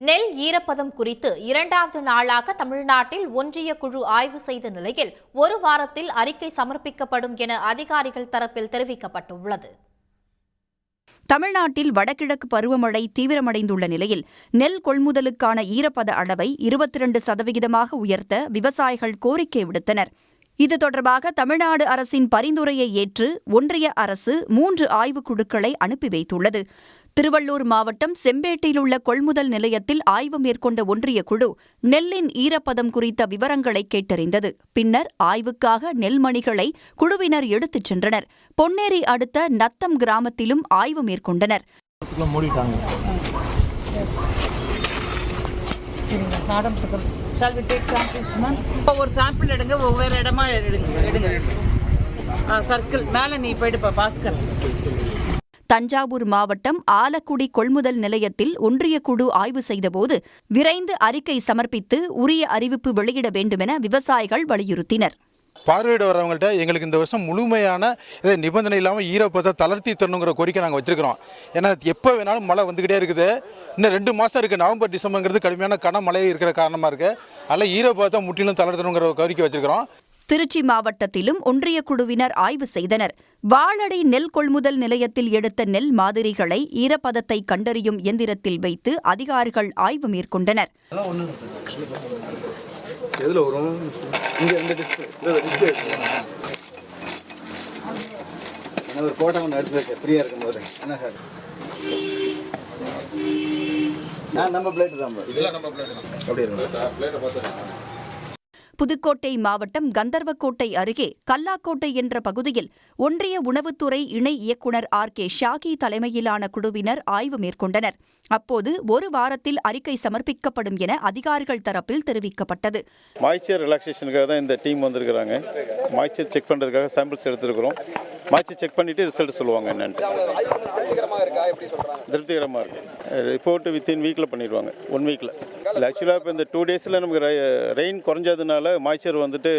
நெல் ஈரப்பதம் குறித்து இரண்டாவது நாளாக தமிழ்நாட்டில் ஒன்றிய குழு ஆய்வு செய்த நிலையில் ஒரு வாரத்தில் அறிக்கை சமர்ப்பிக்கப்படும் என அதிகாரிகள் தரப்பில் தெரிவிக்கப்பட்டுள்ளது. தமிழ்நாட்டில் வடகிழக்கு பருவமழை தீவிரமடைந்துள்ள நிலையில் நெல் கொள்முதலுக்கான ஈரப்பத அளவை 22% உயர்த்த விவசாயிகள் கோரிக்கை விடுத்தனர். இது தொடர்பாக தமிழ்நாடு அரசின் பரிந்துரையை ஏற்று ஒன்றிய அரசு 3 ஆய்வுக் குழுக்களை அனுப்பி வைத்துள்ளது. திருவள்ளூர் மாவட்டம் செம்பேட்டையில் உள்ள கொள்முதல் நிலையத்தில் ஆய்வு மேற்கொண்ட ஒன்றிய குழு நெல்லின் ஈரப்பதம் குறித்த விவரங்களை கேட்டறிந்தது. பின்னர் ஆய்வுக்காக நெல்மணிகளை குழுவினர் எடுத்துச் சென்றனர். பொன்னேரி அடுத்த நத்தம் கிராமத்திலும் ஆய்வு மேற்கொண்டனர். ஒவ்வொரு சாம்பிள் எடுங்க, ஒவ்வொரு இடமா எடுங்க. சர்க்கிள் மேல நீ போயிட்டு பாஸ்கர். தஞ்சாவூர் மாவட்டம் ஆலக்குடி கொள்முதல் நிலையத்தில் ஒன்றிய குழு ஆய்வு செய்தபோது விரைந்து அறிக்கை சமர்ப்பித்து உரிய அறிவிப்பு வெளியிட வேண்டுமென விவசாயிகள் வலியுறுத்தினர். பார்வையிட வரவங்கள்ட்ட எங்களுக்கு இந்த வருஷம் முழுமையான நிபந்தனை இல்லாமல் ஈரப்பதத்தை தளர்த்தி தரணுங்கிற கோரிக்கை நாங்கள் வச்சிருக்கிறோம். ஏன்னா எப்போ வேணாலும் மழை வந்துக்கிட்டே இருக்குது. இன்னும் 2 மாதம் இருக்குது. நவம்பர் டிசம்பருங்கிறது கடுமையான கனமழை இருக்கிற காரணமாக இருக்குது. அதில் ஈரப்பதத்தை முற்றிலும் தளர்த்தணுங்கிற கோரிக்கை வச்சிருக்கிறோம். திருச்சி மாவட்டத்திலும் ஒன்றிய குழுவினர் ஆய்வு செய்தனர். வாழடை நெல் கொள்முதல் நிலையத்தில் எடுத்த நெல் மாதிரிகளை ஈரப்பதத்தை கண்டறியும் இயந்திரத்தில் வைத்து அதிகாரிகள் ஆய்வு மேற்கொண்டனர். புதுக்கோட்டை மாவட்டம் கந்தர்வக்கோட்டை அருகே கல்லாக்கோட்டை என்ற பகுதியில் ஒன்றிய உணவுத்துறை இணை இயக்குநர் RK ஷாகி தலைமையிலான குழுவினர் ஆய்வு மேற்கொண்டனர். அப்போது ஒரு வாரத்தில் அறிக்கை சமர்ப்பிக்கப்படும் என அதிகாரிகள் தரப்பில் தெரிவிக்கப்பட்டது. மாய்ச்சர் ரிலாக்ஸேஷனுக்காக தான் இந்த டீம் வந்திருக்கிறாங்க. மாய்ச்சர் செக் பண்ணுறதுக்காக சாம்பிள்ஸ் எடுத்துருக்கிறோம். மாய்ச்சர் செக் பண்ணிவிட்டு ரிசல்ட் சொல்லுவாங்க என்னன்ட்டு. திருப்திகரமாக இருக்குது. ரிப்போர்ட்டு வித்தின் வீக்கில் பண்ணிடுவாங்க. 1 வீக்கில். ஆக்சுவலாக இப்போ இந்த 2 டேஸில் நமக்கு ரெயின் குறைஞ்சதுனால மாய்ச்சர் வந்துட்டு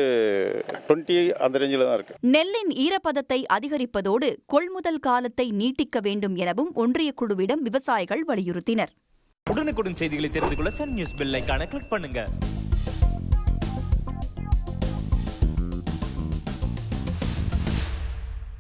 20 அந்த ரேஞ்சில் தான் இருக்குது. நெல்லின் ஈரப்பதத்தை அதிகரிப்பதோடு கொள்முதல் காலத்தை நீட்டிக்க வேண்டும் எனவும் ஒன்றிய குழுவிடம் விவசாயிகள் வலியுறுத்தினர். உடனுக்குடன் செய்திகளை தெரிந்து கொள்ள சன் நியூஸ் பெல் ஐகானை கிளிக் பண்ணுங்க.